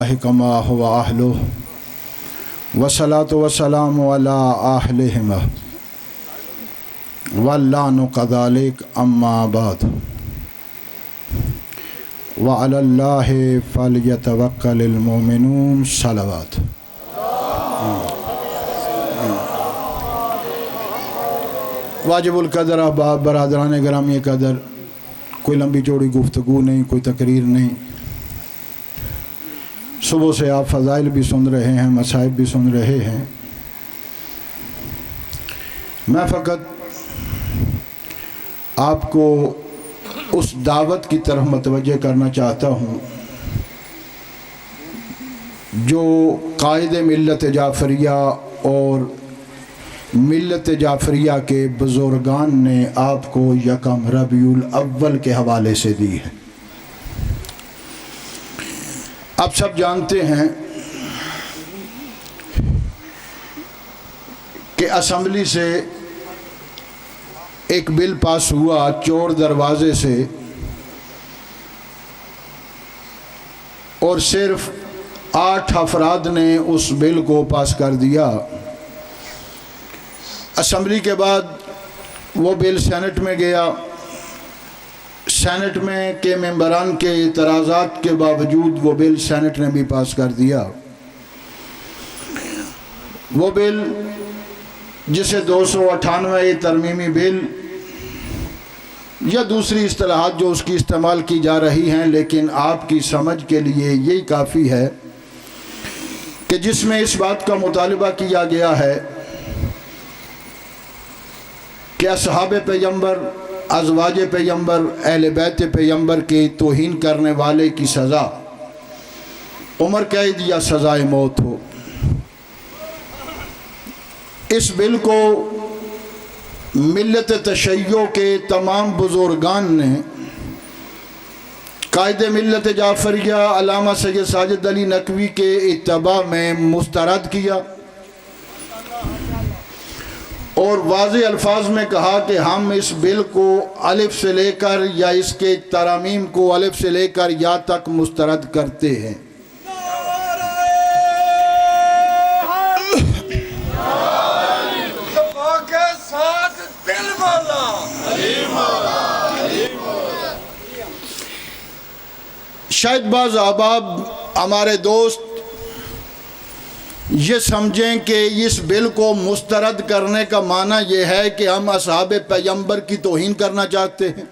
کما هو اہلہ والصلاۃ والسلام علی اہلہما واللعن کذالک اما بعد وعلی اللہ فلیتوکل المؤمنون صلوات۔ واجب القدر احباب برادران گرامی قدر، کوئی لمبی چوڑی گفتگو نہیں، کوئی تقریر نہیں۔ صبح سے آپ فضائل بھی سن رہے ہیں، مصائب بھی سن رہے ہیں۔ میں فقط آپ کو اس دعوت کی طرف متوجہ کرنا چاہتا ہوں جو قائد ملت جعفریہ اور ملت جعفریہ کے بزرگان نے آپ کو یکم ربیع الاول کے حوالے سے دی ہے۔ آپ سب جانتے ہیں کہ اسمبلی سے ایک بل پاس ہوا چور دروازے سے، اور صرف 8 افراد نے اس بل کو پاس کر دیا۔ اسمبلی کے بعد وہ بل سینٹ میں گیا، سینٹ میں کے ممبران کے اعتراضات کے باوجود وہ بل سینٹ نے بھی پاس کر دیا۔ وہ بل جسے 298 ترمیمی بل یا دوسری اصطلاحات جو اس کی استعمال کی جا رہی ہیں، لیکن آپ کی سمجھ کے لیے یہی کافی ہے کہ جس میں اس بات کا مطالبہ کیا گیا ہے کہ اصحاب پیغمبر، ازواج پیغمبر، اہل بیت پیغمبر کی توہین کرنے والے کی سزا عمر قید یا سزائے موت ہو۔ اس بل کو ملت تشیع کے تمام بزرگان نے قائد ملت جعفریہ علامہ سید ساجد علی نقوی کے اتباع میں مسترد کیا اور واضح الفاظ میں کہا کہ ہم اس بل کو الف سے لے کر یا اس کے ترامیم کو الف سے لے کر یا تک مسترد کرتے ہیں۔ شاید بعض احباب ہمارے دوست یہ سمجھیں کہ اس بل کو مسترد کرنے کا معنی یہ ہے کہ ہم اصحاب پیغمبر کی توہین کرنا چاہتے ہیں،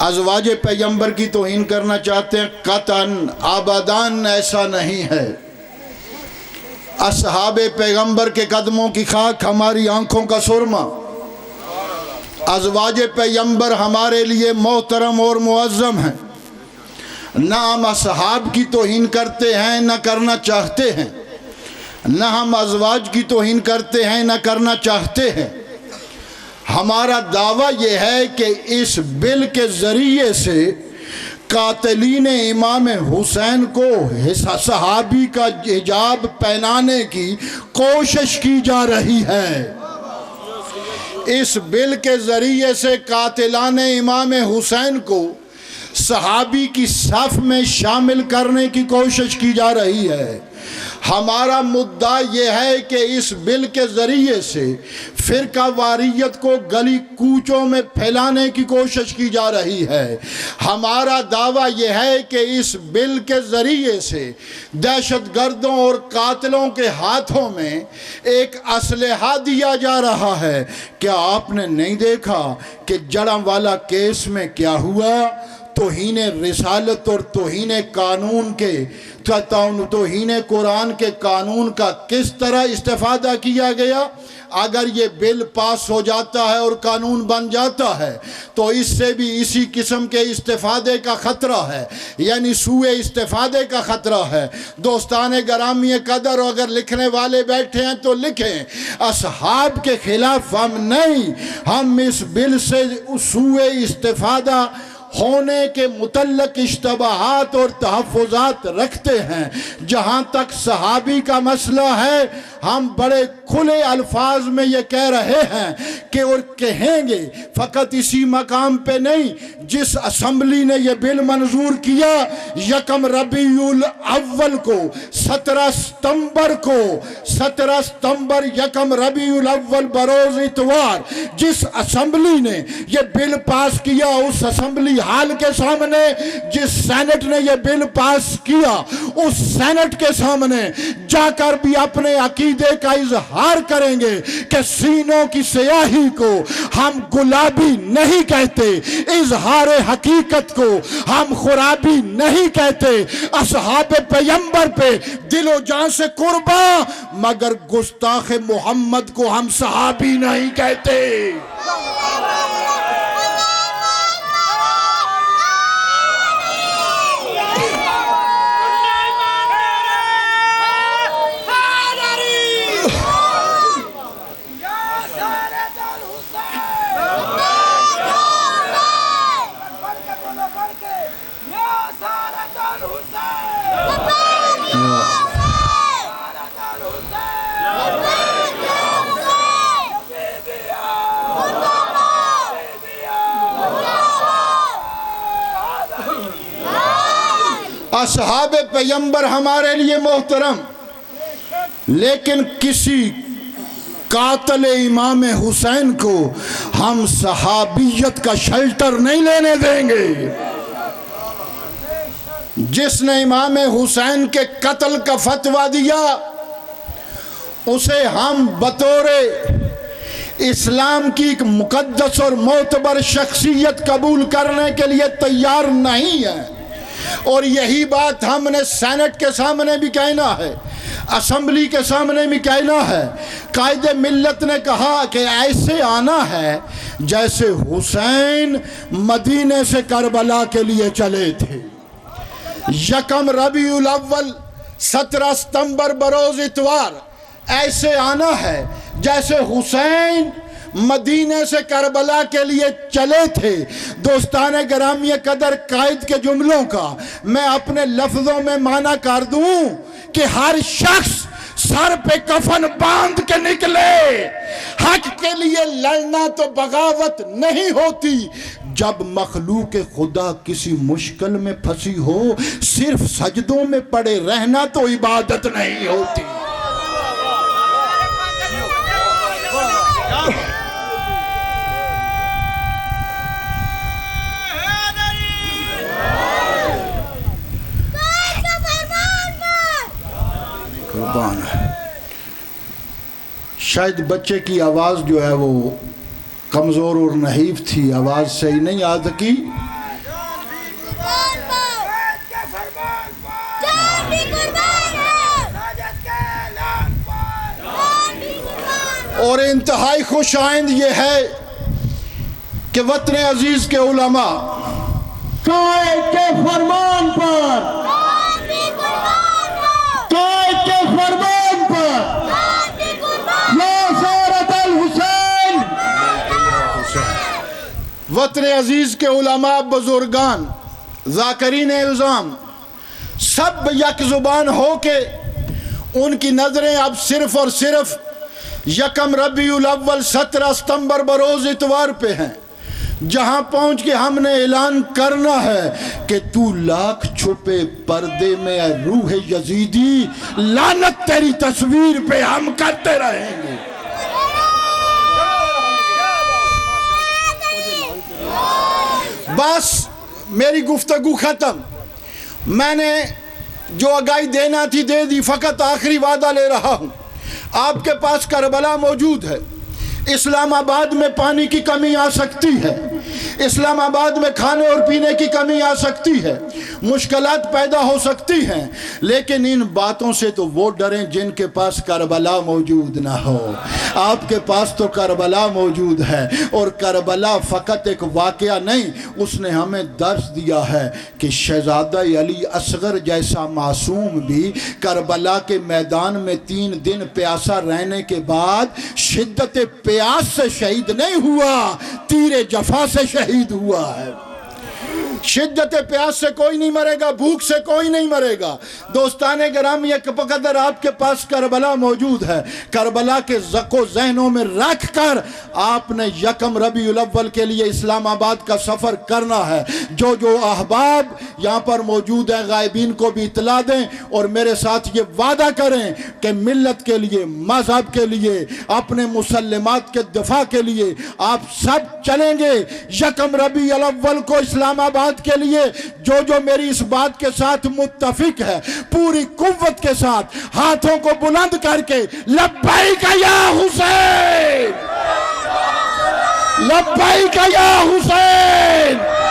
ازواج پیغمبر کی توہین کرنا چاہتے ہیں۔ قطعاً ابداً ایسا نہیں ہے۔ اصحاب پیغمبر کے قدموں کی خاک ہماری آنکھوں کا سرما، ازواج پیغمبر ہمارے لیے محترم اور معظم ہیں۔ نہ ہم اصحاب کی توہین کرتے ہیں نہ کرنا چاہتے ہیں، نہ ہم ازواج کی توہین کرتے ہیں نہ کرنا چاہتے ہیں۔ ہمارا دعویٰ یہ ہے کہ اس بل کے ذریعے سے قاتلین امام حسین کو صحابی کا حجاب پہنانے کی کوشش کی جا رہی ہے۔ اس بل کے ذریعے سے قاتلان امام حسین کو صحابی کی صف میں شامل کرنے کی کوشش کی جا رہی ہے۔ ہمارا مدعا یہ ہے کہ اس بل کے ذریعے سے فرقہ واریت کو گلی کوچوں میں پھیلانے کی کوشش کی جا رہی ہے۔ ہمارا دعویٰ یہ ہے کہ اس بل کے ذریعے سے دہشت گردوں اور قاتلوں کے ہاتھوں میں ایک اسلحہ دیا جا رہا ہے۔ کیا آپ نے نہیں دیکھا کہ جڑاں کیس میں کیا ہوا؟ توہین رسالت اور توہین قانون کے توہین قرآن کے قانون کا کس طرح استفادہ کیا گیا۔ اگر یہ بل پاس ہو جاتا ہے اور قانون بن جاتا ہے تو اس سے بھی اسی قسم کے استفادے کا خطرہ ہے، یعنی سوء استفادے کا خطرہ ہے۔ دوستان گرامی قدر، اگر لکھنے والے بیٹھے ہیں تو لکھیں، اصحاب کے خلاف ہم نہیں، ہم اس بل سے سوء استفادہ ہونے کے متعلق اشتباہات اور تحفظات رکھتے ہیں۔ جہاں تک صحابی کا مسئلہ ہے، ہم بڑے کھلے الفاظ میں یہ کہہ رہے ہیں کہ اور کہیں گے فقط اسی مقام پہ نہیں، جس اسمبلی نے یہ بل منظور کیا 1 ربیع الاول کو 17 ستمبر 1 ربیع الاول بروز اتوار، جس اسمبلی نے یہ بل پاس کیا، اس اسمبلی ہال کے سامنے جس سینٹ نے یہ بل پاس کیا، اس سینٹ کے سامنے جا کر بھی اپنے عقیدے کا اظہار کریں گے کہ سینوں کی سیاہی کو ہم گلابی نہیں کہتے، اظہار حقیقت کو ہم خرابی نہیں کہتے، اصحاب پیغمبر پہ دل و جان سے قرباں، مگر گستاخ محمد کو ہم صحابی نہیں کہتے۔ اصحاب پیغمبر ہمارے لیے محترم، لیکن کسی قاتل امام حسین کو ہم صحابیت کا شیلٹر نہیں لینے دیں گے۔ جس نے امام حسین کے قتل کا فتویٰ دیا، اسے ہم بطور اسلام کی ایک مقدس اور معتبر شخصیت قبول کرنے کے لیے تیار نہیں ہے، اور یہی بات ہم نے سینٹ کے سامنے بھی کہنا ہے، اسمبلی کے سامنے بھی کہنا ہے۔ قائد ملت نے کہا کہ ایسے آنا ہے جیسے حسین مدینے سے کربلا کے لیے چلے تھے۔ 1 ربیع الاول 17 ستمبر بروز اتوار ایسے آنا ہے جیسے حسین مدینے سے کربلا کے لیے چلے تھے۔ دوستان گرامی قدر، قائد کے جملوں کا میں اپنے لفظوں میں معنی کر دوں کہ ہر شخص سر پہ کفن باندھ کے نکلے۔ حق کے لیے لڑنا تو بغاوت نہیں ہوتی۔ جب مخلوق خدا کسی مشکل میں پھنسی ہو، صرف سجدوں میں پڑے رہنا تو عبادت نہیں ہوتی۔ شاید بچے کی آواز جو ہے وہ کمزور اور نحیف تھی، آواز صحیح نہیں آ سکی۔ اور انتہائی خوش آئند یہ ہے کہ وطن عزیز کے علماء قائد کے فرمان پر وطن عزیز کے علماء، بزرگان، ذاکرین اعظام سب یک زبان ہو کے ان کی نظریں اب صرف اور صرف 1 ربیع الاول 17 ستمبر بروز اتوار پہ ہیں، جہاں پہنچ کے ہم نے اعلان کرنا ہے کہ تو لاکھ چھپے پردے میں اے روح یزیدی، لعنت تیری تصویر پہ ہم کرتے رہیں گے۔ بس میری گفتگو ختم، میں نے جو آگاہی دینا تھی دے دی، فقط آخری وعدہ لے رہا ہوں۔ آپ کے پاس کربلا موجود ہے، اسلام آباد میں پانی کی کمی آ سکتی ہے، اسلام آباد میں کھانے اور پینے کی کمی آ سکتی ہے، مشکلات پیدا ہو سکتی ہیں، لیکن ان باتوں سے تو وہ ڈریں جن کے پاس کربلا موجود نہ ہو۔ آپ کے پاس تو کربلا موجود ہے، اور کربلا فقط ایک واقعہ نہیں، اس نے ہمیں درس دیا ہے کہ شہزادہ علی اصغر جیسا معصوم بھی کربلا کے میدان میں 3 دن پیاسا رہنے کے بعد شدت پیاس سے شہید نہیں ہوا، تیر جفا سے شہید ہوا ہے۔ شدت پیاس سے کوئی نہیں مرے گا، بھوک سے کوئی نہیں مرے گا۔ دوستان گرامی، ایک بقدر آپ کے پاس کربلا موجود ہے، کربلا کے ذق و ذہنوں میں رکھ کر آپ نے یکم ربیع الاول کے لیے اسلام آباد کا سفر کرنا ہے۔ جو احباب یہاں پر موجود ہیں غائبین کو بھی اطلاع دیں اور میرے ساتھ یہ وعدہ کریں کہ ملت کے لیے، مذہب کے لیے، اپنے مسلمات کے دفاع کے لیے آپ سب چلیں گے یکم ربیع الاول کو اسلام آباد کے لیے۔ جو میری اس بات کے ساتھ متفق ہے پوری قوت کے ساتھ ہاتھوں کو بلند کر کے لبیک یا حسین، لبیک یا حسین۔